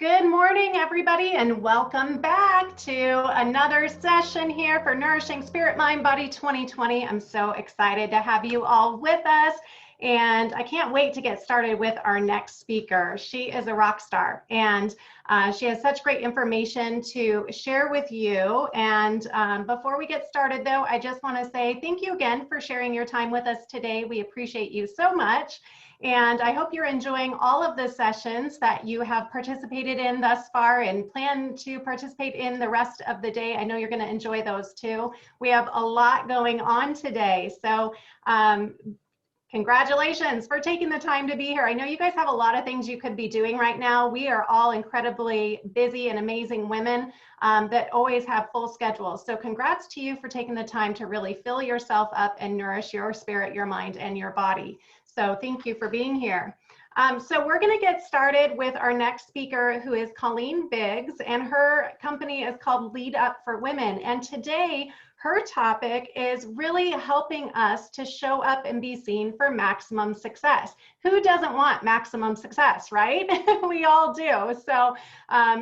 Good morning, everybody, and welcome back to another session here for Nourishing Spirit, Mind, Body 2020. I'm so excited to have you all with us, and I can't wait to get started with our next speaker. She is a rock star, and she has such great information to share with you. And before we get started, though, I just want to say thank you again for sharing your time with us today. We appreciate you so much. And I hope you're enjoying all of the sessions that you have participated in thus far and plan to participate in the rest of the day. I know you're going to enjoy those too. We have a lot going on today. So congratulations for taking the time to be here. I know you guys have a lot of things you could be doing right now. We are all incredibly busy and amazing women that always have full schedules. So congrats to you for taking the time to really fill yourself up and nourish your spirit, your mind, and your body. So thank you for being here. So we're going to get started with our next speaker, who is Colleen Biggs, and her company is called Lead Up for Women. And today, her topic is really helping us to show up and be seen for maximum success. Who doesn't want maximum success, right? We all do. So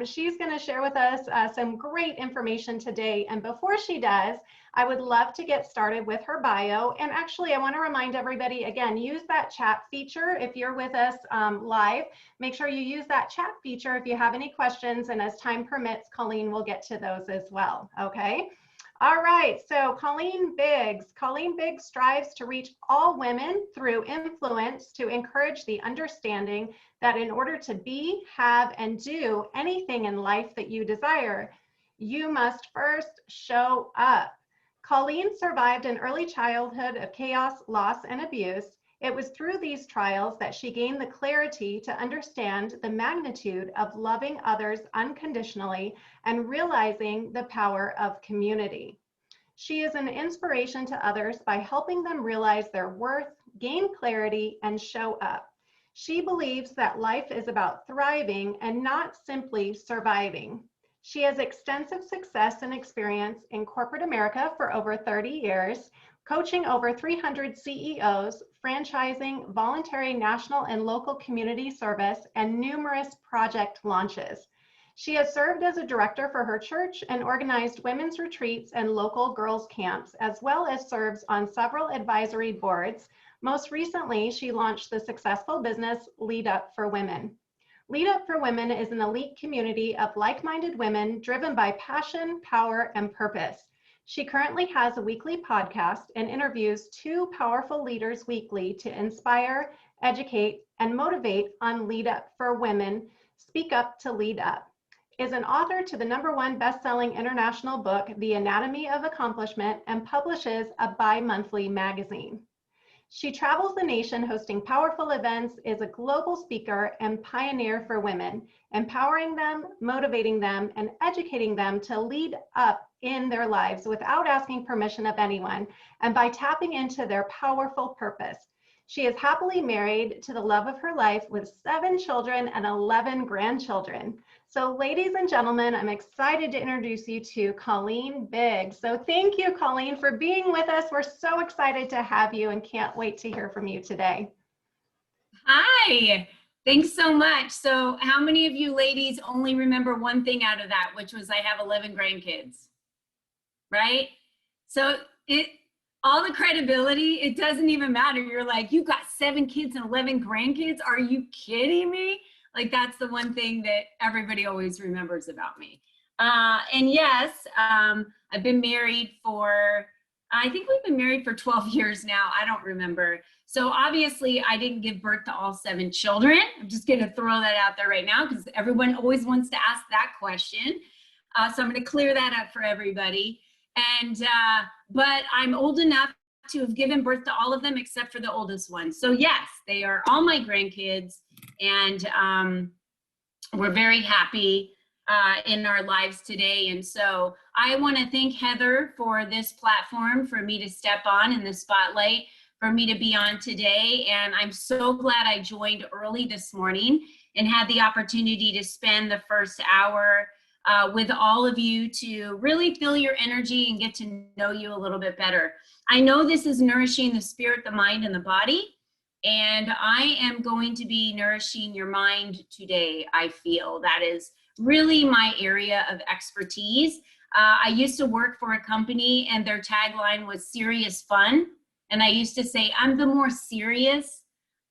she's going to share with us some great information today. And before she does, I would love to get started with her bio. And actually, I want to remind everybody, again, use that chat feature. If you're with us live, make sure you use that chat feature if you have any questions. And as time permits, Colleen will get to those as well. Okay. All right. So Colleen Biggs strives to reach all women through influence to encourage the understanding that in order to be, have, and do anything in life that you desire, you must first show up. Colleen survived an early childhood of chaos, loss, and abuse. It was through these trials that she gained the clarity to understand the magnitude of loving others unconditionally and realizing the power of community. She is an inspiration to others by helping them realize their worth, gain clarity, and show up. She believes that life is about thriving and not simply surviving. She has extensive success and experience in corporate America for over 30 years, coaching over 300 CEOs, franchising, voluntary national and local community service, and numerous project launches. She has served as a director for her church and organized women's retreats and local girls' camps, as well as serves on several advisory boards. Most recently, she launched the successful business Lead Up for Women. Lead Up for Women is an elite community of like-minded women driven by passion, power, and purpose. She currently has a weekly podcast and interviews 2 powerful leaders weekly to inspire, educate, and motivate on Lead Up for Women, Speak Up to Lead Up. Is an author to the #1 best-selling international book, The Anatomy of Accomplishment, and publishes a bi-monthly magazine. She travels the nation hosting powerful events, is a global speaker and pioneer for women, empowering them, motivating them, and educating them to lead up in their lives without asking permission of anyone and by tapping into their powerful purpose. She is happily married to the love of her life with 7 children and 11 grandchildren. So ladies and gentlemen, I'm excited to introduce you to Colleen Biggs. So thank you, Colleen, for being with us. We're so excited to have you and can't wait to hear from you today. Hi, thanks so much. So how many of you ladies only remember one thing out of that, which was I have 11 grandkids, right? So all the credibility, it doesn't even matter. You're like, you got 7 kids and 11 grandkids? Are you kidding me? Like, that's the one thing that everybody always remembers about me. And yes, I've been married for, I think we've been married for 12 years now. I don't remember. So obviously I didn't give birth to all 7 children. I'm just going to throw that out there right now because everyone always wants to ask that question. So I'm going to clear that up for everybody. And, but I'm old enough to have given birth to all of them except for the oldest one. So yes, they are all my grandkids, and we're very happy in our lives today. And so I want to thank Heather for this platform, for me to step on in the spotlight, for me to be on today. And I'm so glad I joined early this morning and had the opportunity to spend the first hour with all of you to really feel your energy and get to know you a little bit better. I know this is nourishing the spirit, the mind, and the body. And I am going to be nourishing your mind today. I feel that is really my area of expertise. I used to work for a company and their tagline was serious fun. And I used to say, I'm the more serious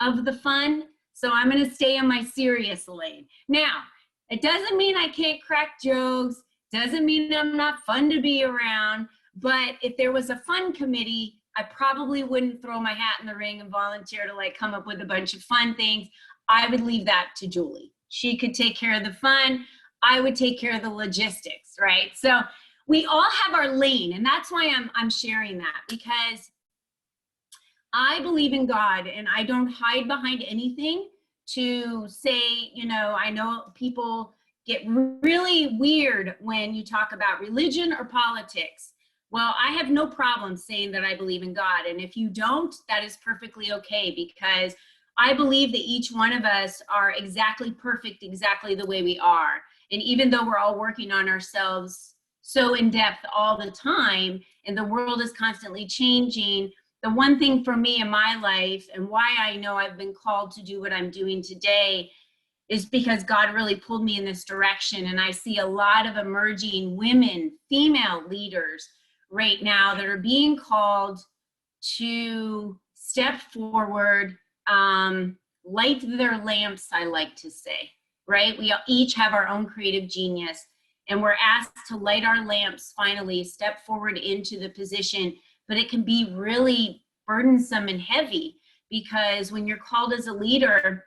of the fun. So I'm going to stay in my serious lane. Now, it doesn't mean I can't crack jokes. Doesn't mean I'm not fun to be around. But if there was a fun committee, I probably wouldn't throw my hat in the ring and volunteer to like come up with a bunch of fun things. I would leave that to Julie. She could take care of the fun. I would take care of the logistics, right? So we all have our lane, and that's why I'm sharing that, because I believe in God and I don't hide behind anything to say, you know, I know people get really weird when you talk about religion or politics. Well, I have no problem saying that I believe in God. And if you don't, that is perfectly okay, because I believe that each one of us are exactly perfect, exactly the way we are. And even though we're all working on ourselves so in depth all the time, and the world is constantly changing, the one thing for me in my life and why I know I've been called to do what I'm doing today is because God really pulled me in this direction. And I see a lot of emerging women, female leaders right now that are being called to step forward, light their lamps, I like to say, right? We each have our own creative genius, and we're asked to light our lamps, finally step forward into the position. But it can be really burdensome and heavy, because when you're called as a leader,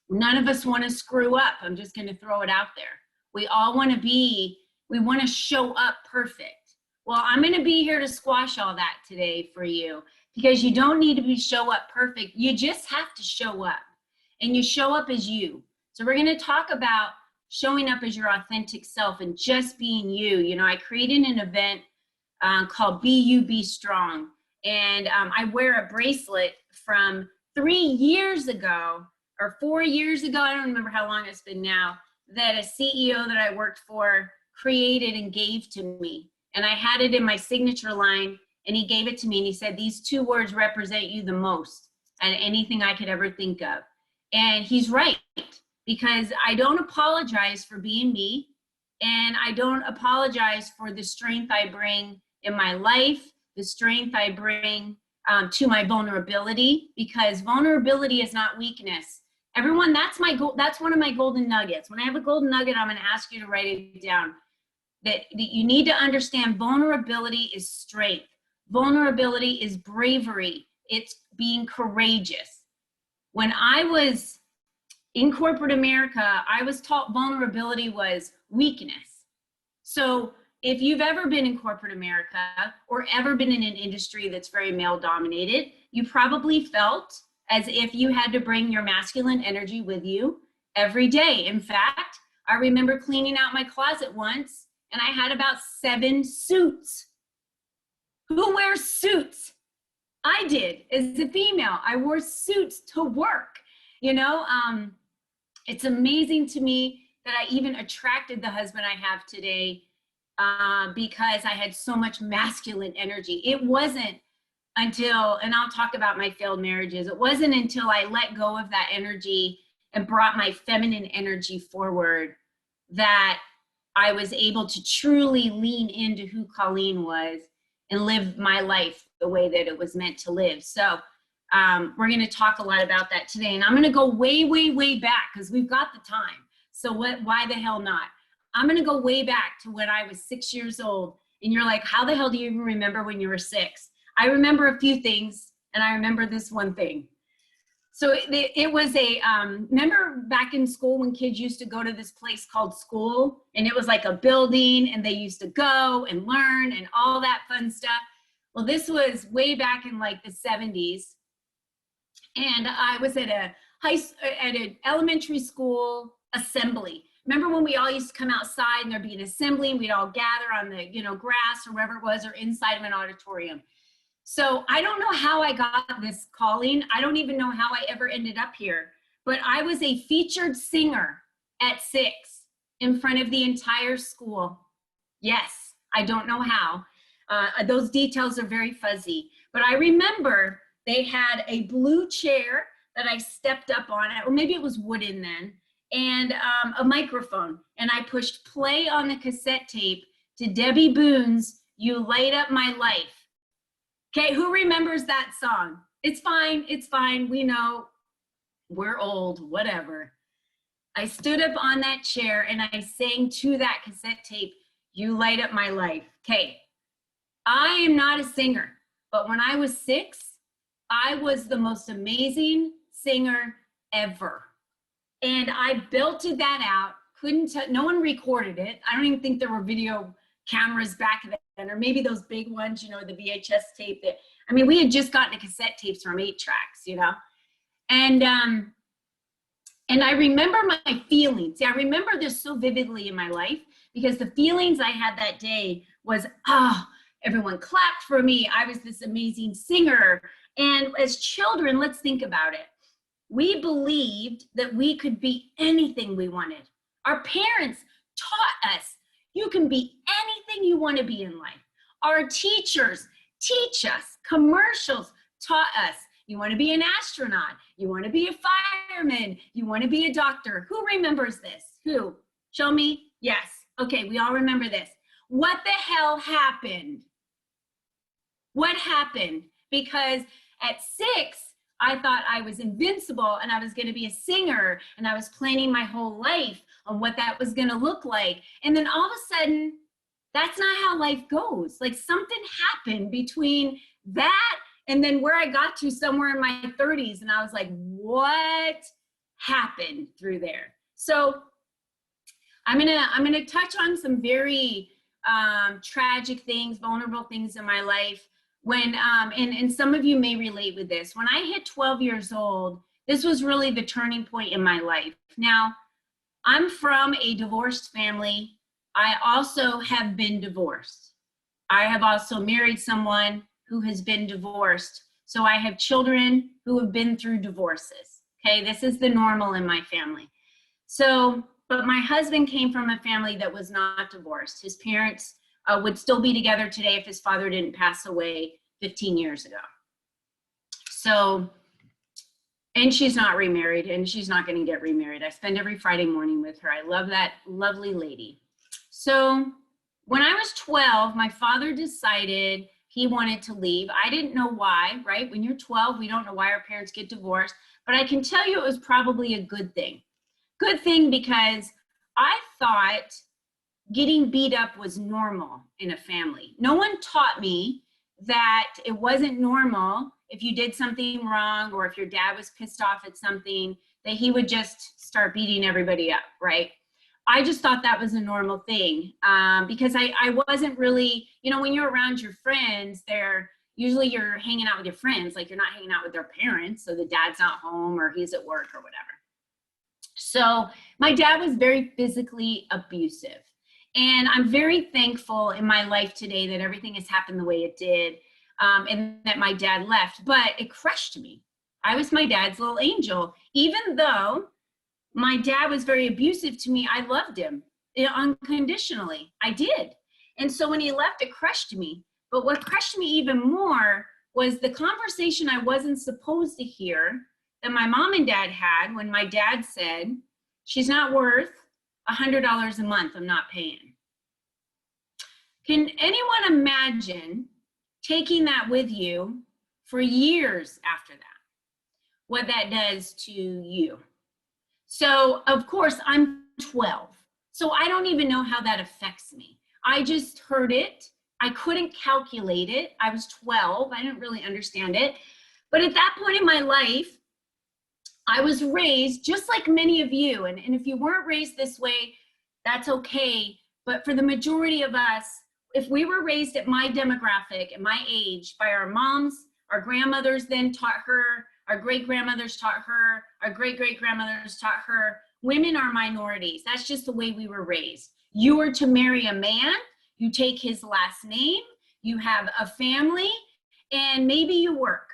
none of us want to screw up. I'm just going to throw it out there. We all want to we want to show up perfect. Well, I'm going to be here to squash all that today for you, because you don't need to show up perfect. You just have to show up, and you show up as you. So we're going to talk about showing up as your authentic self and just being you. You know, I created an event called Be You, Be Strong. And I wear a bracelet from 3 years ago or 4 years ago, I don't remember how long it's been now, that a CEO that I worked for created and gave to me. And I had it in my signature line, and he gave it to me and he said, these 2 words represent you the most and anything I could ever think of. And he's right, because I don't apologize for being me, and I don't apologize for the strength I bring in my life, the strength I bring to my vulnerability, because vulnerability is not weakness. Everyone, that's one of my golden nuggets. When I have a golden nugget, I'm going to ask you to write it down. That you need to understand vulnerability is strength. Vulnerability is bravery. It's being courageous. When I was in corporate America, I was taught vulnerability was weakness. So if you've ever been in corporate America or ever been in an industry that's very male dominated, you probably felt as if you had to bring your masculine energy with you every day. In fact, I remember cleaning out my closet once and I had about 7 suits. Who wears suits? I did. As a female, I wore suits to work. You know, it's amazing to me that I even attracted the husband I have today, because I had so much masculine energy. It wasn't until, and I'll talk about my failed marriages, it wasn't until I let go of that energy and brought my feminine energy forward that I was able to truly lean into who Colleen was and live my life the way that it was meant to live. So we're going to talk a lot about that today. And I'm going to go way, way, way back, because we've got the time. So why the hell not? I'm going to go way back to when I was 6 years old. And you're like, how the hell do you even remember when you were 6? I remember a few things, and I remember this one thing. So it was remember back in school when kids used to go to this place called school, and it was like a building, and they used to go and learn and all that fun stuff. Well, this was way back in like the 70s. And I was at an elementary school assembly. Remember when we all used to come outside and there'd be an assembly and we'd all gather on the, grass or wherever it was, or inside of an auditorium. So I don't know how I got this calling. I don't even know how I ever ended up here, but I was a featured singer at 6 in front of the entire school. Yes, I don't know how. Those details are very fuzzy, but I remember they had a blue chair that I stepped up on, or maybe it was wooden then, and a microphone. And I pushed play on the cassette tape to Debbie Boone's You Light Up My Life. Okay, who remembers that song? It's fine, it's fine, we know, we're old, whatever. I stood up on that chair and I sang to that cassette tape, You Light Up My Life. Okay, I am not a singer, but when I was 6, I was the most amazing singer ever. And I belted that out, no one recorded it. I don't even think there were video cameras back then, or maybe those big ones, you know, the VHS tape that, I mean, we had just gotten the cassette tapes from 8 tracks, you know? And I remember my feelings. I remember this so vividly in my life because the feelings I had that day was, everyone clapped for me. I was this amazing singer. And as children, let's think about it. We believed that we could be anything we wanted. Our parents taught us, you can be anything you want to be in life. Our teachers teach us. Commercials taught us, you want to be an astronaut, you want to be a fireman, you want to be a doctor. Who remembers this? Who? Show me. Yes. Okay, we all remember this. What the hell happened? What happened? Because at 6, I thought I was invincible and I was going to be a singer, and I was planning my whole life on what that was going to look like. And then all of a sudden, that's not how life goes. Like something happened between that and then where I got to somewhere in my 30s. And I was like, what happened through there? So I'm gonna touch on some very tragic things, vulnerable things in my life. When, and some of you may relate with this. When I hit 12 years old, this was really the turning point in my life. Now, I'm from a divorced family. I also have been divorced. I have also married someone who has been divorced. So I have children who have been through divorces. Okay, this is the normal in my family. So, but my husband came from a family that was not divorced. His parents would still be together today if his father didn't pass away 15 years ago. So, and she's not remarried, and she's not going to get remarried. I spend every Friday morning with her. I love that lovely lady. So when I was 12, my father decided he wanted to leave. I didn't know why, right? When you're 12, we don't know why our parents get divorced, but I can tell you it was probably a good thing. Good thing because I thought getting beat up was normal in a family. No one taught me that it wasn't normal if you did something wrong, or if your dad was pissed off at something, that he would just start beating everybody up, right? I just thought that was a normal thing because I wasn't really, you know, when you're around your friends, usually you're hanging out with your friends, like you're not hanging out with their parents, so the dad's not home or he's at work or whatever. So my dad was very physically abusive. And I'm very thankful in my life today that everything has happened the way it did, and that my dad left, but it crushed me. I was my dad's little angel. Even though my dad was very abusive to me, I loved him unconditionally. I did. And so when he left, it crushed me. But what crushed me even more was the conversation I wasn't supposed to hear that my mom and dad had when my dad said, she's not worth $100 a month, I'm not paying. Can anyone imagine taking that with you for years after that? What that does to you? So of course I'm 12, so I don't even know how that affects me. I just heard it. I couldn't calculate it. I was 12, I didn't really understand it. But at that point in my life, I was raised just like many of you, and if you weren't raised this way, that's okay. But for the majority of us, if we were raised at my demographic, at my age, by our moms, our grandmothers then taught her, our great-grandmothers taught her, our great-great-grandmothers taught her, women are minorities. That's just the way we were raised. You were to marry a man, you take his last name, you have a family, and maybe you work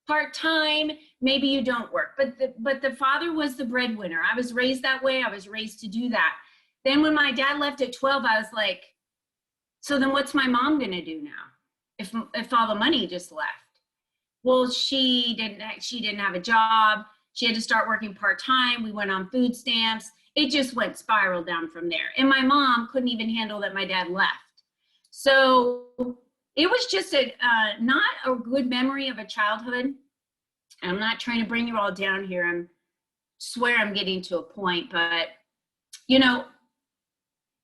part-time, maybe you don't work, but the father was the breadwinner. I was raised that way. I was raised to do that. Then when my dad left at 12, I was like, so then what's my mom gonna do now if all the money just left? Well, she didn't have a job. She had to start working part-time. We went on food stamps. It just went spiral down from there. And my mom couldn't even handle that my dad left. So it was just not a good memory of a childhood. I'm not trying to bring you all down here. I swear I'm getting to a point, but you know,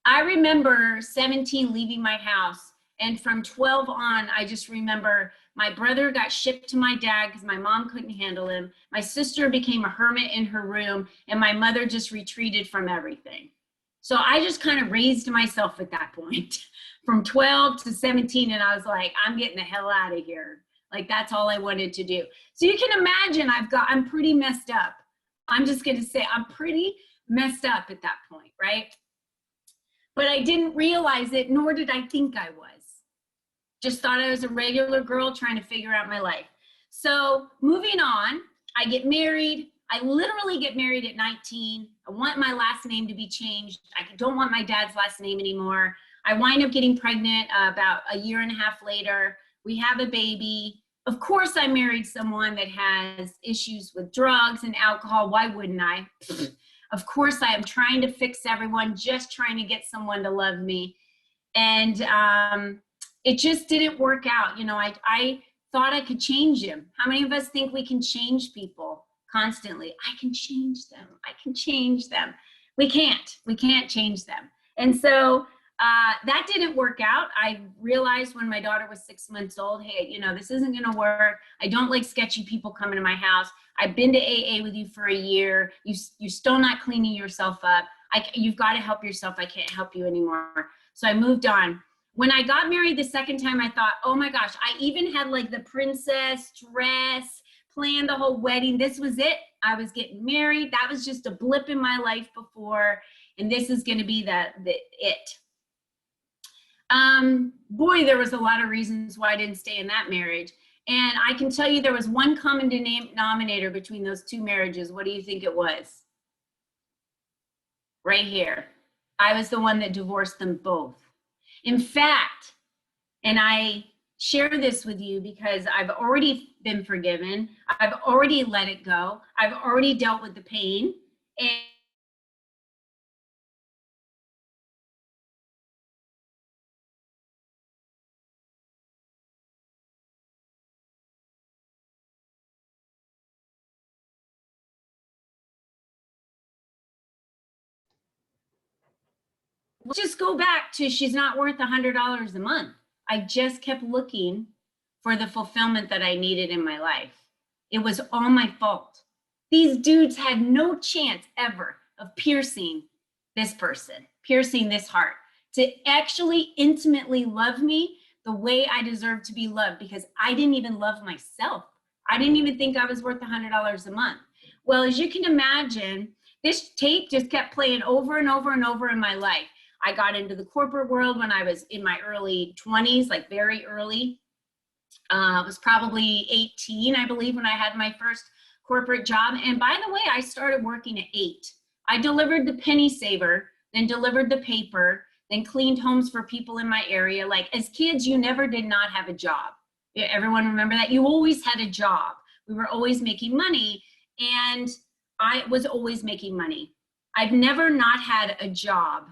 I remember 17 leaving my house, and from 12 on, I just remember my brother got shipped to my dad because my mom couldn't handle him. My sister became a hermit in her room, and my mother just retreated from everything. So I just kind of raised myself at that point from 12 to 17, and I was like, I'm getting the hell out of here. Like, that's all I wanted to do. So you can imagine I'm pretty messed up. I'm just going to say I'm pretty messed up at that point, right? But I didn't realize it, nor did I think I was. Just thought I was a regular girl trying to figure out my life. So moving on, I get married. I literally get married at 19. I want my last name to be changed. I don't want my dad's last name anymore. I wind up getting pregnant about a year and a half later. We have a baby. Of course, I married someone that has issues with drugs and alcohol. Why wouldn't I? Of course, I am trying to fix everyone, just trying to get someone to love me. And it just didn't work out. You know, I thought I could change him. How many of us think we can change people constantly? I can change them. I can change them. We can't change them. And so that didn't work out. I realized when my daughter was 6 months old, hey, you know, this isn't going to work. I don't like sketchy people coming to my house. I've been to AA with you for a year. You're still not cleaning yourself up. You've got to help yourself. I can't help you anymore. So I moved on. When I got married the second time, I thought, oh my gosh, I even had like the princess dress, planned the whole wedding. This was it. I was getting married. That was just a blip in my life before. And this is going to be the it. Boy, there was a lot of reasons why I didn't stay in that marriage. And I can tell you there was one common denominator between those two marriages. What do you think it was? Right here. I was the one that divorced them both. In fact, and I share this with you because I've already been forgiven. I've already let it go. I've already dealt with the pain. And we'll just go back to she's not worth $100 a month. I just kept looking for the fulfillment that I needed in my life. It was all my fault. These dudes had no chance ever of piercing this person, piercing this heart, to actually intimately love me the way I deserve to be loved, because I didn't even love myself. I didn't even think I was worth $100 a month. Well, as you can imagine, this tape just kept playing over and over and over in my life. I got into the corporate world when I was in my early 20s, like very early. I was probably 18, I believe, when I had my first corporate job. And by the way, I started working at 8. I delivered the penny saver, then delivered the paper, then cleaned homes for people in my area. Like, as kids, you never did not have a job. Everyone remember that? You always had a job. We were always making money, and I was always making money. I've never not had a job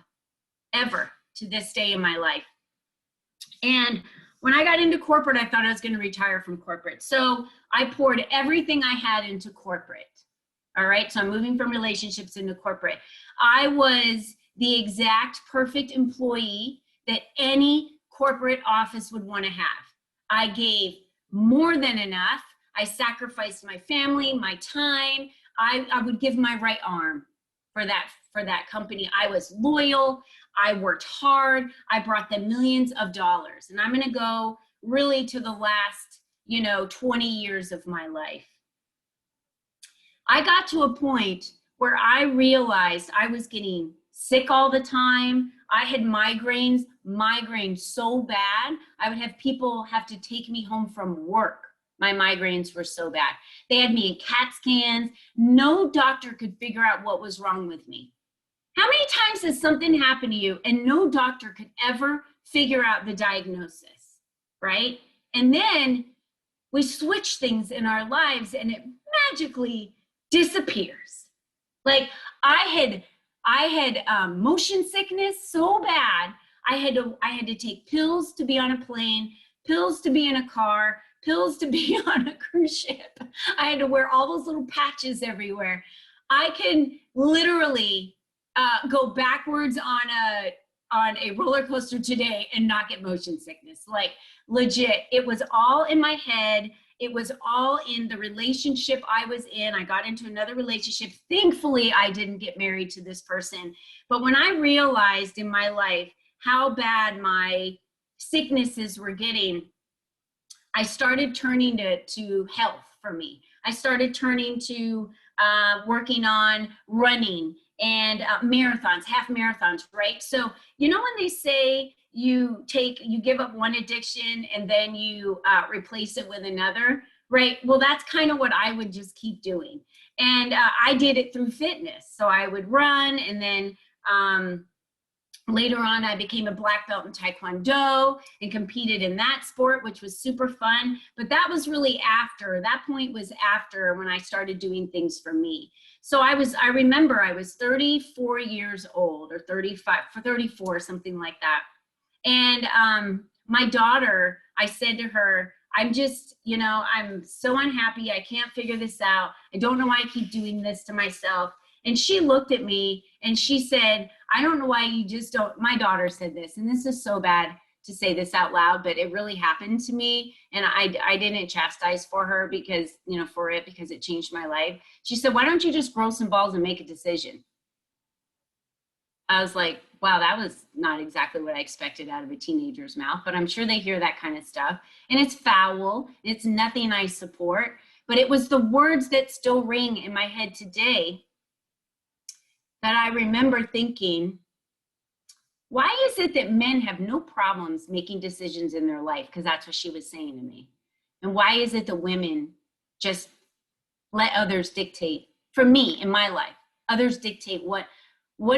ever to this day in my life. And when I got into corporate, I thought I was going to retire from corporate. So I poured everything I had into corporate. All right. So I'm moving from relationships into corporate. I was the exact perfect employee that any corporate office would want to have. I gave more than enough. I sacrificed my family, my time. I would give my right arm for that company. I was loyal. I worked hard. I brought them millions of dollars. And I'm going to go really to the last, 20 years of my life. I got to a point where I realized I was getting sick all the time. I had migraines so bad. I would have people have to take me home from work. My migraines were so bad. They had me in CAT scans. No doctor could figure out what was wrong with me. How many times has something happened to you and no doctor could ever figure out the diagnosis, right? And then we switch things in our lives and it magically disappears. Like I had motion sickness so bad. I had to take pills to be on a plane, pills to be in a car, pills to be on a cruise ship. I had to wear all those little patches everywhere. I can literally go backwards on a roller coaster today and not get motion sickness. Like legit, it was all in my head. It was all in the relationship I was in. I got into another relationship. Thankfully, I didn't get married to this person. But when I realized in my life how bad my sicknesses were getting, I started turning to health for me. I started turning to working on running and marathons, half marathons, right? So, you know, when they say you give up one addiction and then you replace it with another, right? Well, that's kind of what I would just keep doing. And I did it through fitness. So I would run, and then later on, I became a black belt in Taekwondo and competed in that sport, which was super fun. But that was really that point was after when I started doing things for me. So I remember I was 34 years old, or 34, something like that. And my daughter, I said to her, I'm just, I'm so unhappy. I can't figure this out. I don't know why I keep doing this to myself. And she looked at me and she said, I don't know why you just don't. My daughter said this, and this is so bad to say this out loud, but it really happened to me. And I didn't chastise for her because it changed my life. She said, why don't you just grow some balls and make a decision? I was like, wow, that was not exactly what I expected out of a teenager's mouth, but I'm sure they hear that kind of stuff. And it's foul. It's nothing I support, but it was the words that still ring in my head today that I remember thinking, why is it that men have no problems making decisions in their life? Because that's what she was saying to me. And why is it that women just let others dictate, for me in my life, others dictate what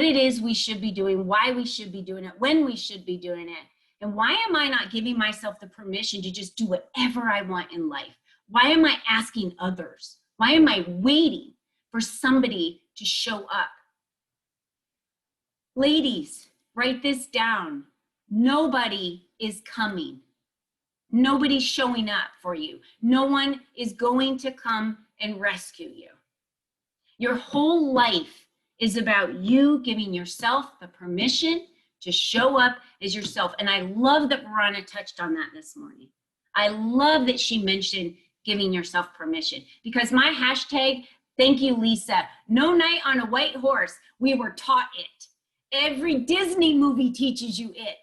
it is we should be doing, why we should be doing it, when we should be doing it. And why am I not giving myself the permission to just do whatever I want in life? Why am I asking others? Why am I waiting for somebody to show up? Ladies, write this down. Nobody is coming. Nobody's showing up for you. No one is going to come and rescue you. Your whole life is about you giving yourself the permission to show up as yourself. And I love that Verona touched on that this morning. I love that she mentioned giving yourself permission, because my hashtag, thank you, Lisa, no night on a white horse. We were taught it. Every Disney movie teaches you it.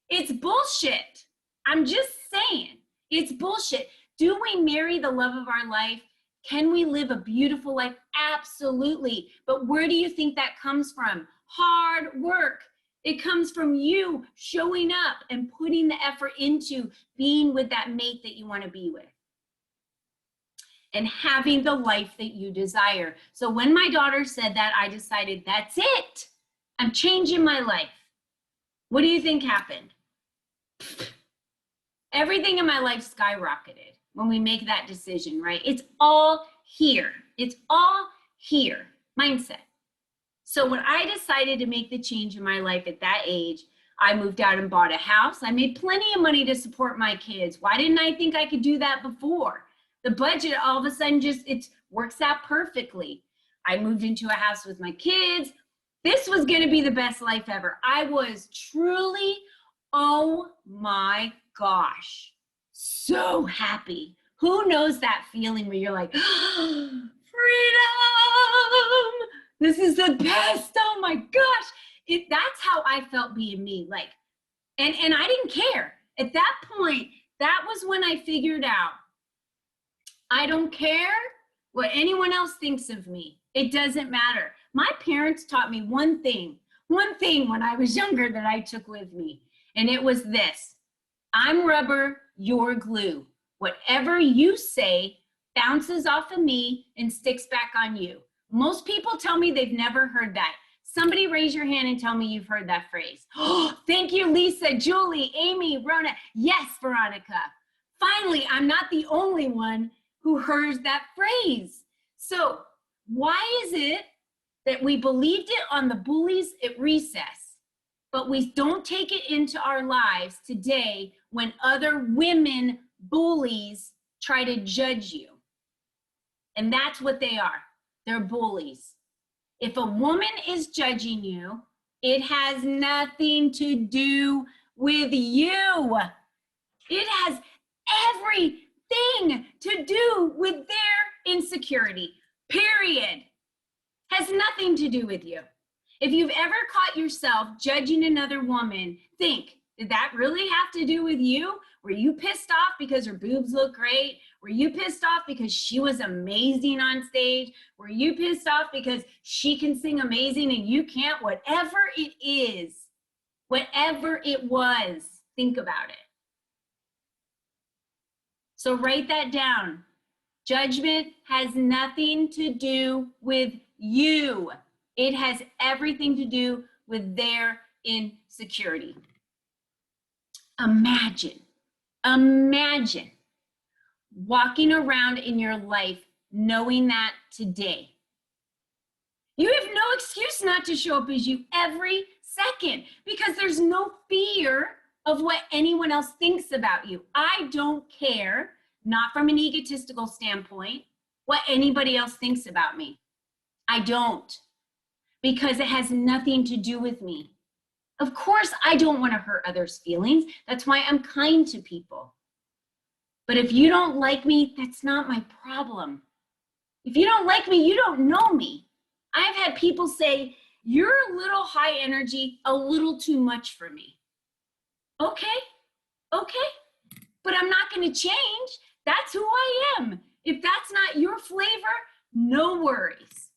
It's bullshit. I'm just saying, it's bullshit. Do we marry the love of our life? Can we live a beautiful life? Absolutely. But where do you think that comes from? Hard work. It comes from you showing up and putting the effort into being with that mate that you want to be with, and having the life that you desire. So when my daughter said that, I decided, that's it. I'm changing my life. What do you think happened? Everything in my life skyrocketed when we make that decision, right? It's all here. It's all here. Mindset. So when I decided to make the change in my life at that age, I moved out and bought a house. I made plenty of money to support my kids. Why didn't I think I could do that before? The budget all of a sudden it works out perfectly. I moved into a house with my kids. This was going to be the best life ever. I was truly, oh my gosh, so happy. Who knows that feeling where you're like, freedom, this is the best, oh my gosh. That's how I felt being me. Like, and I didn't care. At that point, that was when I figured out, I don't care what anyone else thinks of me. It doesn't matter. My parents taught me one thing when I was younger that I took with me, and it was this: I'm rubber, you're glue. Whatever you say bounces off of me and sticks back on you. Most people tell me they've never heard that. Somebody raise your hand and tell me you've heard that phrase. Oh, thank you, Lisa, Julie, Amy, Rona. Yes, Veronica. Finally, I'm not the only one who heard that phrase. So why is it that we believed it on the bullies at recess, but we don't take it into our lives today when other women bullies try to judge you? And that's what they are. They're bullies. If a woman is judging you, it has nothing to do with you. It has everything to do with their insecurity, period. Has nothing to do with you. If you've ever caught yourself judging another woman, think, did that really have to do with you? Were you pissed off because her boobs look great? Were you pissed off because she was amazing on stage? Were you pissed off because she can sing amazing and you can't? Whatever it is, whatever it was, think about it. So write that down. Judgment has nothing to do with you. It has everything to do with their insecurity. Imagine walking around in your life knowing that today. You have no excuse not to show up as you every second because there's no fear of what anyone else thinks about you. I don't care, not from an egotistical standpoint, what anybody else thinks about me. I don't, because it has nothing to do with me. Of course, I don't want to hurt others' feelings. That's why I'm kind to people. But if you don't like me, that's not my problem. If you don't like me, you don't know me. I've had people say, you're a little high energy, a little too much for me. Okay, but I'm not going to change. That's who I am. If that's not your flavor, no worries.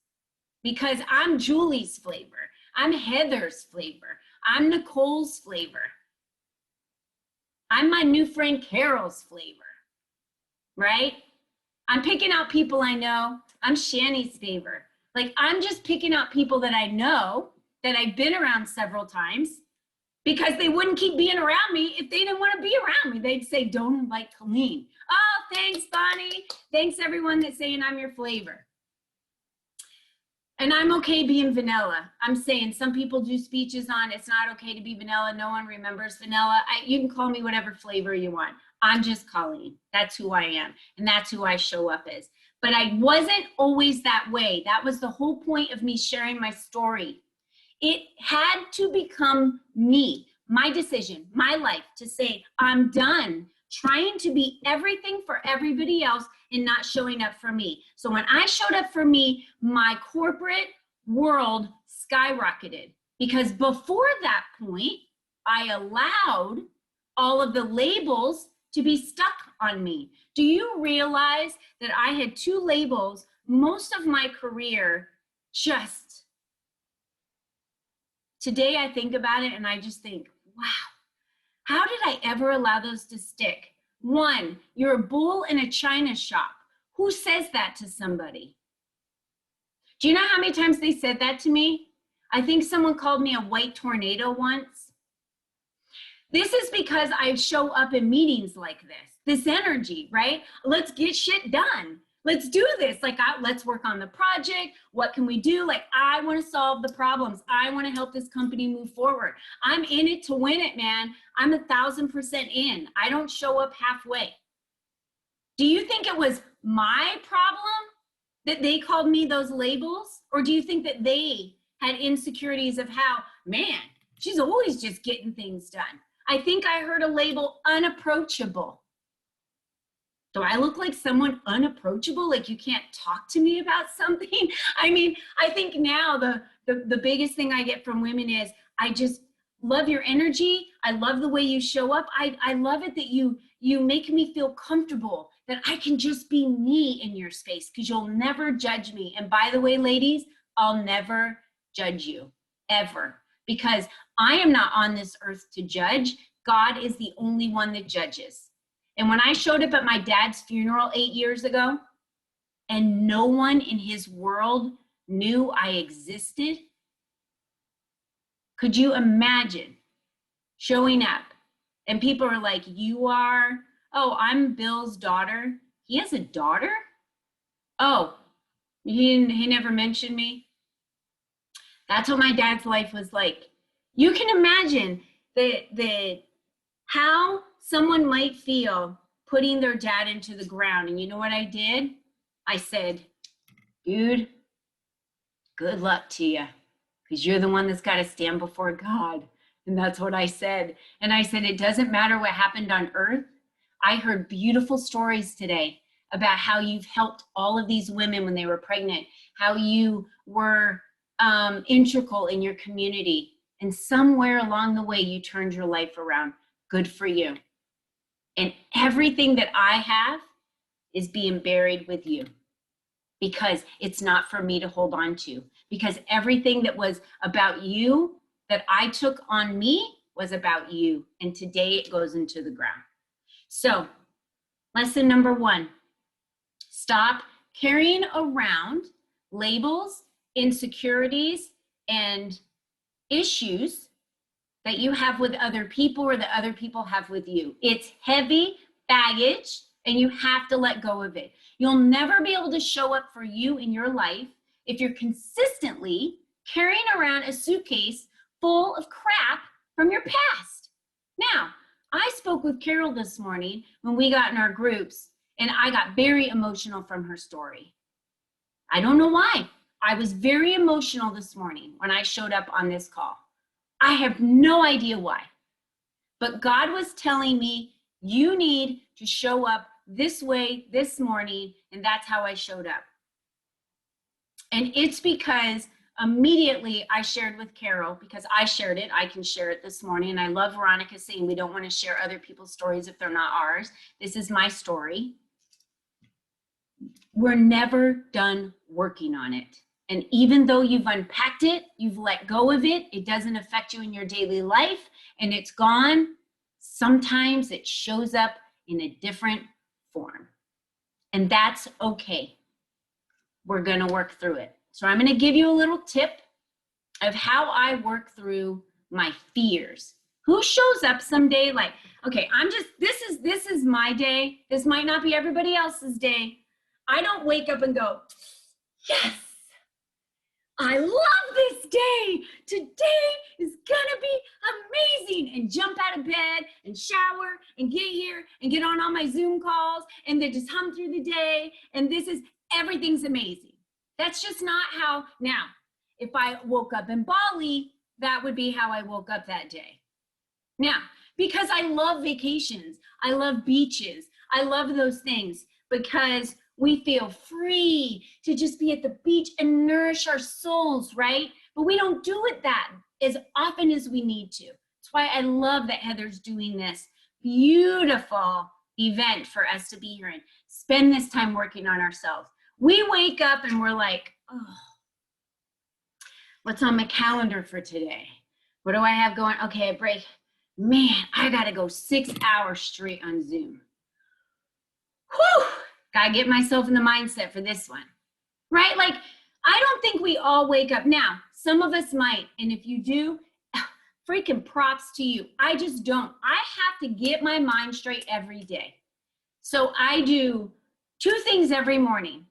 Because I'm Julie's flavor. I'm Heather's flavor. I'm Nicole's flavor. I'm my new friend Carol's flavor, right? I'm picking out people I know. I'm Shani's flavor. Like, I'm just picking out people that I know, that I've been around several times, because they wouldn't keep being around me if they didn't want to be around me. They'd say, don't invite Colleen. Oh, thanks, Bonnie. Thanks, everyone that's saying I'm your flavor. And I'm okay being vanilla. I'm saying some people do speeches on it's not okay to be vanilla. No one remembers vanilla. You can call me whatever flavor you want. I'm just Colleen. That's who I am. And that's who I show up as. But I wasn't always that way. That was the whole point of me sharing my story. It had to become me, my decision, my life, to say, I'm done trying to be everything for everybody else and not showing up for me. So when I showed up for me, my corporate world skyrocketed, because before that point, I allowed all of the labels to be stuck on me. Do you realize that I had 2 labels most of my career? Just today I think about it and I just think, wow, how did I ever allow those to stick? 1, you're a bull in a china shop. Who says that to somebody? Do you know how many times they said that to me? I think someone called me a white tornado once. This is because I show up in meetings like this energy, right? Let's get shit done. Let's do this. Like, let's work on the project. What can we do? Like, I want to solve the problems. I want to help this company move forward. I'm in it to win it, man. I'm 1,000% in. I don't show up halfway. Do you think it was my problem that they called me those labels? Or do you think that they had insecurities of how, man, she's always just getting things done? I think I heard a label, unapproachable. Do I look like someone unapproachable? Like you can't talk to me about something? I mean, I think now the biggest thing I get from women is, I just love your energy. I love the way you show up. I love it that you make me feel comfortable, that I can just be me in your space, because you'll never judge me. And by the way, ladies, I'll never judge you, ever, because I am not on this earth to judge. God is the only one that judges. And when I showed up at my dad's funeral 8 years ago, and no one in his world knew I existed, could you imagine showing up and people are like, you are Oh, I'm Bill's daughter. He has a daughter? Oh, he never mentioned me. That's what my dad's life was like. You can imagine the how someone might feel putting their dad into the ground. And you know what I did? I said, dude, good luck to you, because you're the one that's got to stand before God. And that's what I said. And I said, it doesn't matter what happened on earth. I heard beautiful stories today about how you've helped all of these women when they were pregnant, how you were integral in your community. And somewhere along the way, you turned your life around. Good for you. And everything that I have is being buried with you, because it's not for me to hold on to. Because everything that was about you that I took on me was about you. And today it goes into the ground. So, lesson number 1, stop carrying around labels, insecurities, and issues that you have with other people or that other people have with you. It's heavy baggage, and you have to let go of it. You'll never be able to show up for you in your life if you're consistently carrying around a suitcase full of crap from your past. Now, I spoke with Carol this morning when we got in our groups, and I got very emotional from her story. I don't know why. I was very emotional this morning when I showed up on this call. I have no idea why. But God was telling me, you need to show up this way this morning, and that's how I showed up. And it's because immediately I shared with Carol, because I shared it, I can share it this morning. And I love Veronica saying we don't want to share other people's stories if they're not ours. This is my story. We're never done working on it. And even though you've unpacked it, you've let go of it, it doesn't affect you in your daily life, and it's gone, sometimes it shows up in a different form. And that's okay. We're going to work through it. So I'm going to give you a little tip of how I work through my fears. Who shows up someday like, okay, this is my day. This might not be everybody else's day. I don't wake up and go, yes, I love this day. Today is gonna be amazing. And jump out of bed and shower and get here and get on all my Zoom calls and then just hum through the day. And everything's amazing. That's just not how. Now, if I woke up in Bali, that would be how I woke up that day. Now, because I love vacations, I love beaches, I love those things, because we feel free to just be at the beach and nourish our souls, right? But we don't do it that as often as we need to. That's why I love that Heather's doing this beautiful event for us to be here and spend this time working on ourselves. We wake up and we're like, oh, what's on my calendar for today? What do I have going? Okay, a break. Man, I gotta go 6 hours straight on Zoom. Whew! Gotta get myself in the mindset for this one, right? Like, I don't think we all wake up. Now, some of us might, and if you do, freaking props to you. I just don't. I have to get my mind straight every day. So I do 2 things every morning.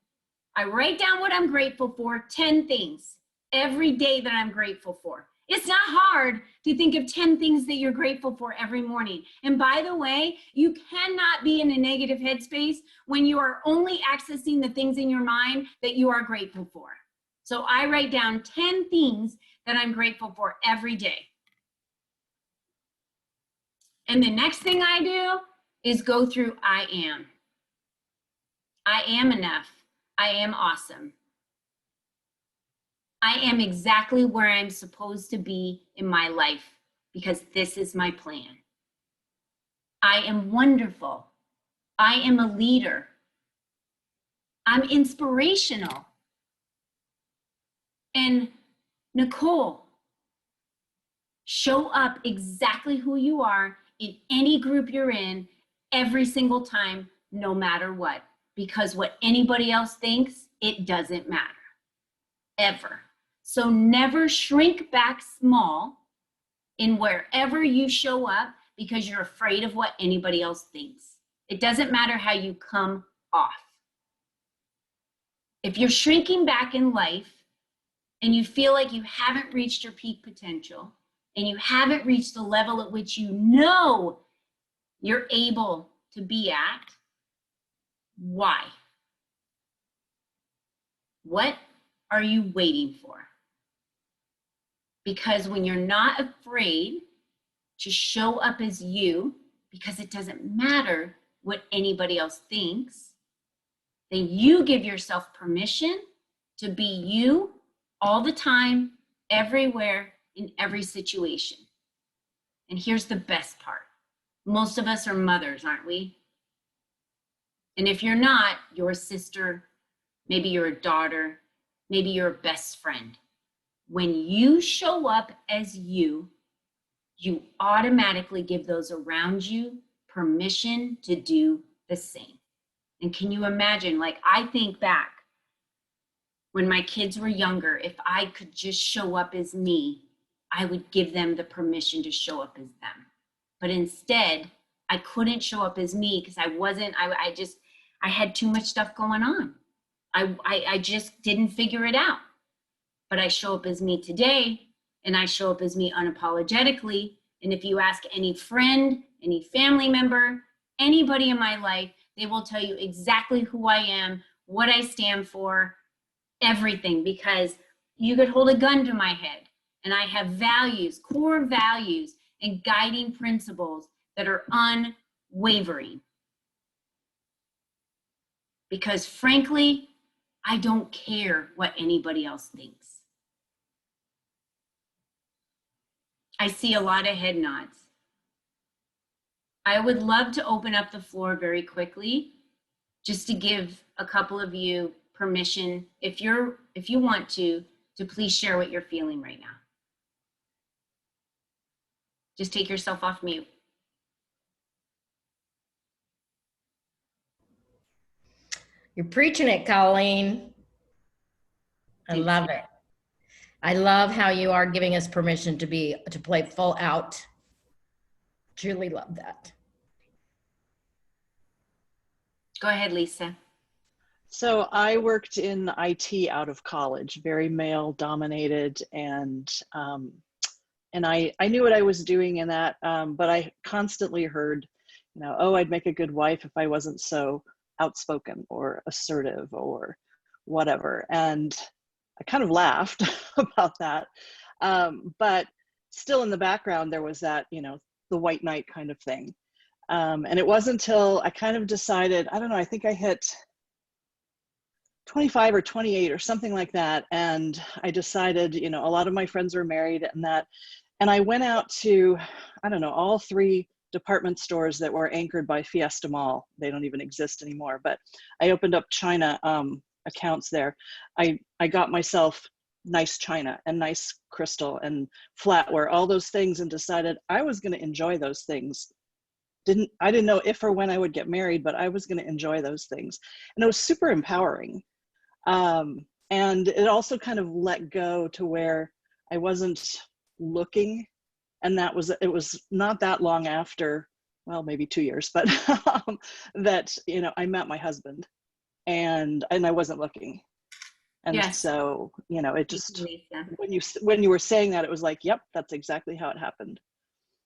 I write down what I'm grateful for, 10 things every day that I'm grateful for. It's not hard to think of 10 things that you're grateful for every morning. And by the way, you cannot be in a negative headspace when you are only accessing the things in your mind that you are grateful for. So I write down 10 things that I'm grateful for every day. And the next thing I do is go through I am. I am enough. I am awesome. I am exactly where I'm supposed to be in my life because this is my plan. I am wonderful. I am a leader. I'm inspirational. And Nicole, show up exactly who you are in any group you're in every single time, no matter what. Because what anybody else thinks, it doesn't matter. Ever. So never shrink back small in wherever you show up because you're afraid of what anybody else thinks. It doesn't matter how you come off. If you're shrinking back in life and you feel like you haven't reached your peak potential and you haven't reached the level at which you know you're able to be at, why? What are you waiting for? Because when you're not afraid to show up as you, because it doesn't matter what anybody else thinks, then you give yourself permission to be you all the time, everywhere, in every situation. And here's the best part. Most of us are mothers, aren't we? And if you're not, you're a sister, maybe you're a daughter, maybe you're a best friend. When you show up as you, you automatically give those around you permission to do the same. And can you imagine, like, I think back when my kids were younger, if I could just show up as me, I would give them the permission to show up as them. But instead, I couldn't show up as me because I had too much stuff going on. I just didn't figure it out. But I show up as me today, and I show up as me unapologetically. And if you ask any friend, any family member, anybody in my life, they will tell you exactly who I am, what I stand for, everything, because you could hold a gun to my head and I have values, core values and guiding principles that are unwavering. Because frankly, I don't care what anybody else thinks. I see a lot of head nods. I would love to open up the floor very quickly, just to give a couple of you permission, if you want to please share what you're feeling right now. Just take yourself off mute. You're preaching it, Colleen. I love it. I love how you are giving us permission to play full out. Truly love that. Go ahead, Lisa. So I worked in IT out of college, very male dominated, and I knew what I was doing in that, but I constantly heard, oh, I'd make a good wife if I wasn't so outspoken or assertive or whatever. And I kind of laughed about that. But still in the background, there was that, the white knight kind of thing. And it wasn't until I kind of decided, I don't know, I think I hit 25 or 28 or something like that. And I decided, a lot of my friends were married and I went out to, I don't know, all 3 department stores that were anchored by Fiesta Mall. They don't even exist anymore, but I opened up China accounts there. I got myself nice china and nice crystal and flatware, all those things, and decided I was going to enjoy those things. I didn't know if or when I would get married, but I was going to enjoy those things. And it was super empowering. And it also kind of let go to where I wasn't looking. And it was not that long after, well, maybe 2 years, but that, I met my husband and I wasn't looking. And yes. So, it just, when you were saying that, it was like, yep, that's exactly how it happened.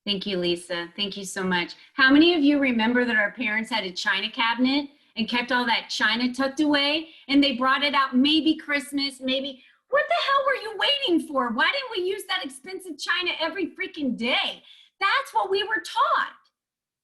Thank you, Lisa. Thank you so much. How many of you remember that our parents had a china cabinet and kept all that china tucked away, and they brought it out maybe Christmas, maybe, what the hell were you waiting for? Why didn't we use that expensive china every freaking day? That's what we were taught.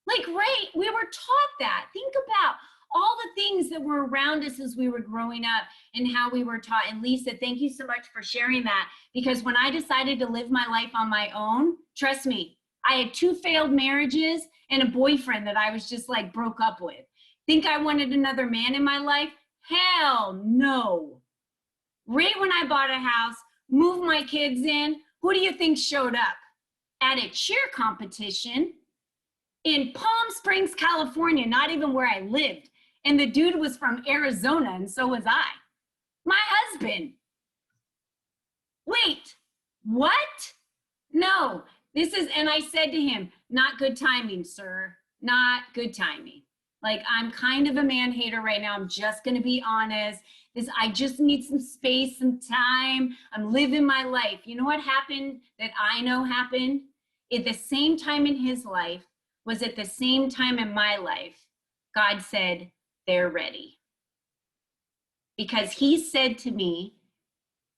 Like, right, we were taught that. Think about all the things that were around us as we were growing up and how we were taught. And Lisa, thank you so much for sharing that, because when I decided to live my life on my own, trust me, I had 2 failed marriages and a boyfriend that I was just like broke up with. Think I wanted another man in my life? Hell no. Right when I bought a house, moved my kids in, who do you think showed up? At a cheer competition in Palm Springs, California, not even where I lived. And the dude was from Arizona, and so was I. My husband. Wait, what? No. And I said to him, not good timing, sir, not good timing. Like, I'm kind of a man hater right now. I'm just going to be honest. I just need some space, some time. I'm living my life. You know what happened that I know happened? At the same time in his life was at the same time in my life. God said, they're ready. Because he said to me,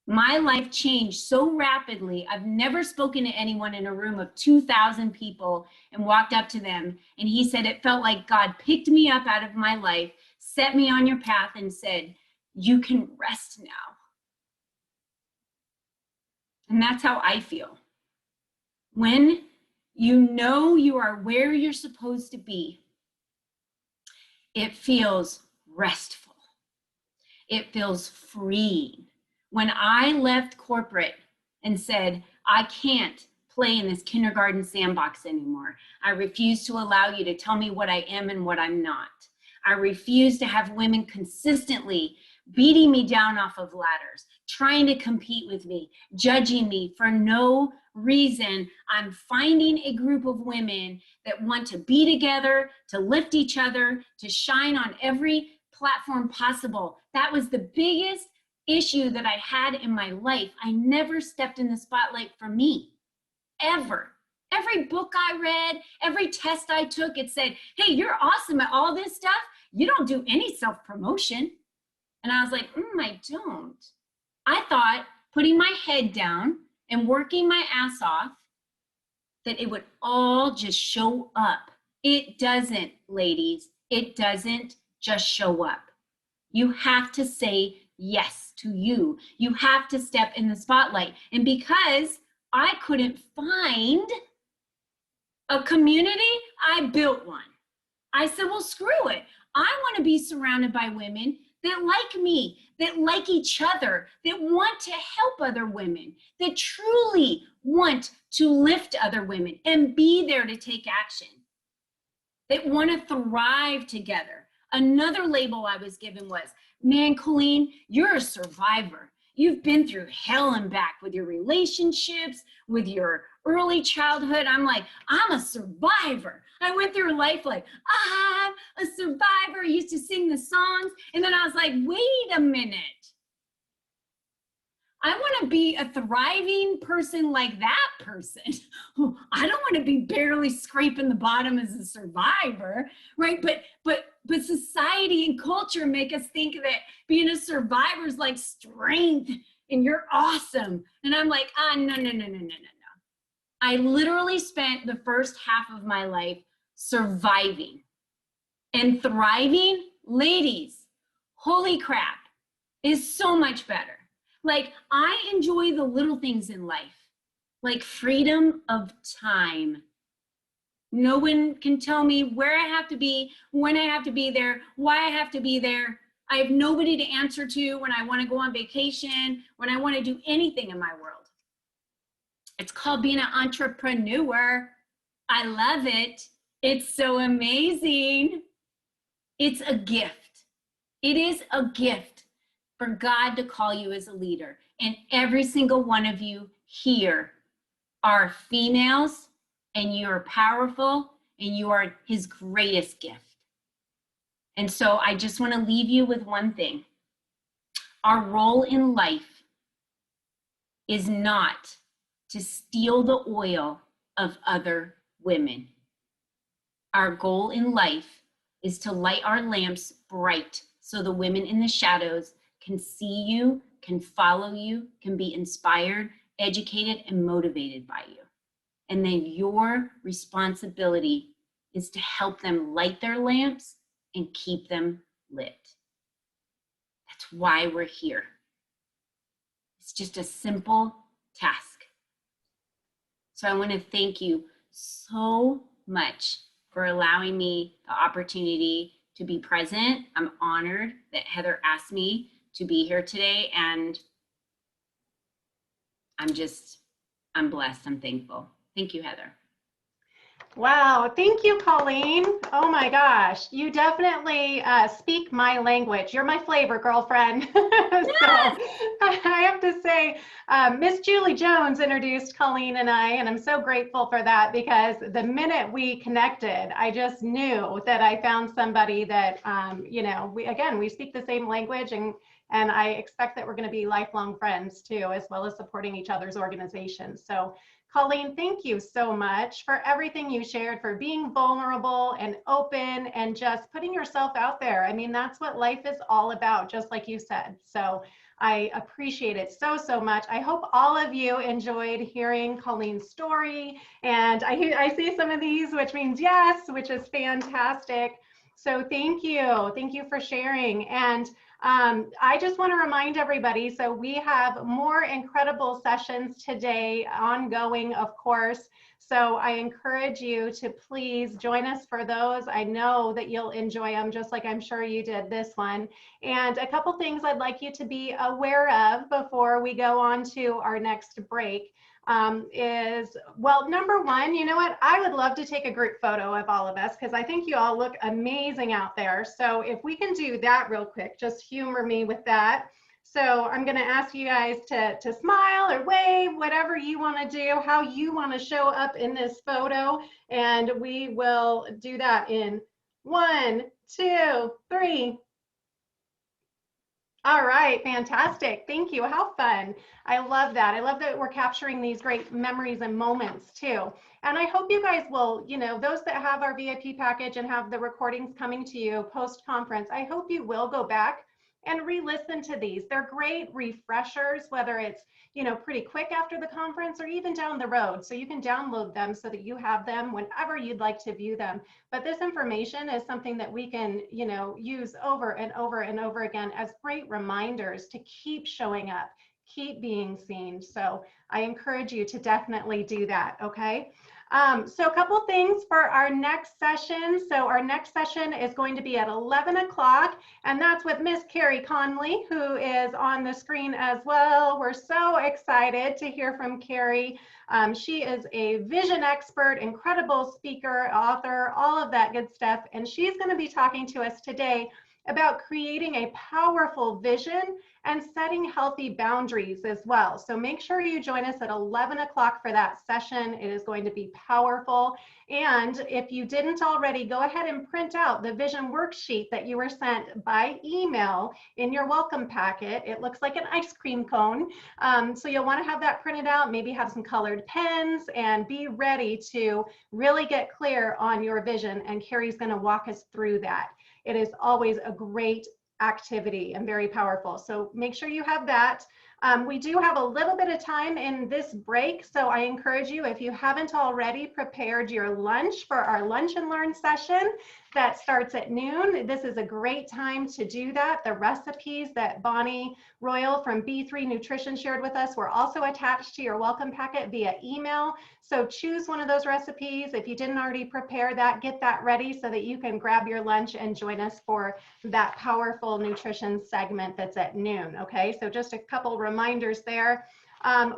my life changed so rapidly. I've never spoken to anyone in a room of 2,000 people and walked up to them. And he said, it felt like God picked me up out of my life, set me on your path and said, you can rest now. And that's how I feel. When you know you are where you're supposed to be, it feels restful. It feels freeing. When I left corporate and said, I can't play in this kindergarten sandbox anymore. I refuse to allow you to tell me what I am and what I'm not. I refuse to have women consistently beating me down off of ladders, trying to compete with me, judging me for no reason. I'm finding a group of women that want to be together, to lift each other, to shine on every platform possible. That was the biggest issue that I had in my life. I never stepped in the spotlight for me, ever. Every book I read, every test I took, it said, hey, you're awesome at all this stuff. You don't do any self-promotion. And I was like, I don't. I thought putting my head down and working my ass off, that it would all just show up. It doesn't, ladies. It doesn't just show up. You have to say yes to you. You have to step in the spotlight. And because I couldn't find a community, I built one. I said, well, screw it. I want to be surrounded by women that like me, that like each other, that want to help other women, that truly want to lift other women and be there to take action, that want to thrive together. Another label I was given was, man, Colleen, you're a survivor. You've been through hell and back with your relationships, with your early childhood. I'm like, I'm a survivor. I went through life like, I'm a survivor. I used to sing the songs. And then I was like, wait a minute. I want to be a thriving person like that person. I don't want to be barely scraping the bottom as a survivor, right? But society and culture make us think that being a survivor is like strength and you're awesome. And I'm like, no. I literally spent the first half of my life surviving and thriving. Ladies, holy crap, is so much better. Like, I enjoy the little things in life, like freedom of time. No one can tell me where I have to be, when I have to be there, why I have to be there. I have nobody to answer to when I want to go on vacation, when I want to do anything in my world. It's called being an entrepreneur. I love it. It's so amazing. It's a gift. It is a gift for God to call you as a leader. And every single one of you here are females, and you are powerful, and you are his greatest gift. And so I just want to leave you with one thing. Our role in life is not to steal the oil of other women. Our goal in life is to light our lamps bright so the women in the shadows can see you, can follow you, can be inspired, educated, and motivated by you. And then your responsibility is to help them light their lamps and keep them lit. That's why we're here. It's just a simple task. So I want to thank you so much for allowing me the opportunity to be present. I'm honored that Heather asked me to be here today, and I'm blessed. I'm thankful. Thank you, Heather. Wow, thank you, Colleen. Oh my gosh, you definitely speak my language. You're my flavor, girlfriend. So I have to say, Miss Julie Jones introduced Colleen and I'm so grateful for that, because the minute we connected, I just knew that I found somebody that, you know, we speak the same language, and I expect that we're going to be lifelong friends too, as well as supporting each other's organizations. So Colleen, thank you so much for everything you shared, for being vulnerable and open and just putting yourself out there. I mean, that's what life is all about, just like you said. So I appreciate it so, so much. I hope all of you enjoyed hearing Colleen's story. And I see some of these, which means yes, which is fantastic. So thank you. Thank you for sharing. And I just want to remind everybody, so we have more incredible sessions today, ongoing, of course. So I encourage you to please join us for those. I know that you'll enjoy them, just like I'm sure you did this one. And a couple things I'd like you to be aware of before we go on to our next break. Is, well, number one, you know what? I would love to take a group photo of all of us, because I think you all look amazing out there. So if we can do that real quick, just humor me with that. So I'm going to ask you guys to smile or wave, whatever you want to do, how you want to show up in this photo. And we will do that in 1, 2, 3. All right, fantastic. Thank you. How fun. I love that. I love that we're capturing these great memories and moments too. And I hope you guys will, you know, those that have our VIP package and have the recordings coming to you post-conference, I hope you will go back and re-listen to these. They're great refreshers, whether it's, you know, pretty quick after the conference or even down the road. So you can download them so that you have them whenever you'd like to view them. But this information is something that we can, you know, use over and over and over again as great reminders to keep showing up, keep being seen. So I encourage you to definitely do that, okay? So a couple things for our next session. So our next session is going to be at 11 o'clock, and that's with Miss Carrie Conley, who is on the screen as well. We're so excited to hear from Carrie. She is a vision expert, incredible speaker, author, all of that good stuff. And she's going to be talking to us today about creating a powerful vision and setting healthy boundaries as well. So make sure you join us at 11 o'clock for that session. It is going to be powerful. And if you didn't already, go ahead and print out the vision worksheet that you were sent by email in your welcome packet. It looks like an ice cream cone. So you'll want to have that printed out, maybe have some colored pens, and be ready to really get clear on your vision. And Carrie's going to walk us through that. It is always a great activity and very powerful. So make sure you have that. We do have a little bit of time in this break. So I encourage you, if you haven't already prepared your lunch for our lunch and learn session that starts at noon, this is a great time to do that. The recipes that Bonnie Royal from B3 Nutrition shared with us were also attached to your welcome packet via email. So choose one of those recipes. If you didn't already prepare that, get that ready so that you can grab your lunch and join us for that powerful nutrition segment that's at noon. Okay, so just a couple reminders there.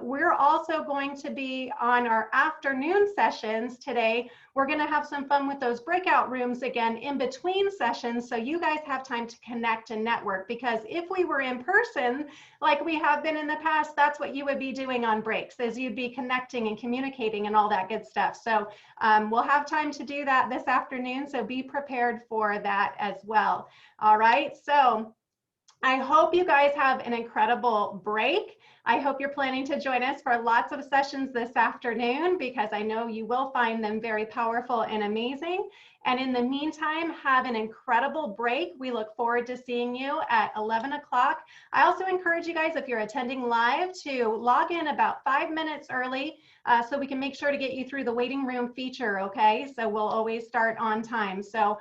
We're also going to be on our afternoon sessions today. We're going to have some fun with those breakout rooms again in between sessions, so you guys have time to connect and network, because if we were in person like we have been in the past, that's what you would be doing on breaks, is you'd be connecting and communicating and all that good stuff. So we'll have time to do that this afternoon, so be prepared for that as well. All right, so I hope you guys have an incredible break. I hope you're planning to join us for lots of sessions this afternoon, because I know you will find them very powerful and amazing. And in the meantime, have an incredible break. We look forward to seeing you at 11 o'clock. I also encourage you guys, if you're attending live, to log in about 5 minutes early so we can make sure to get you through the waiting room feature, okay? So we'll always start on time. So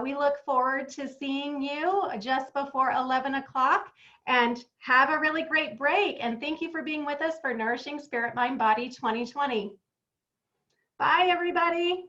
we look forward to seeing you just before 11 o'clock. And have a really great break. And thank you for being with us for Nourishing Spirit, Mind, Body 2020. Bye, everybody.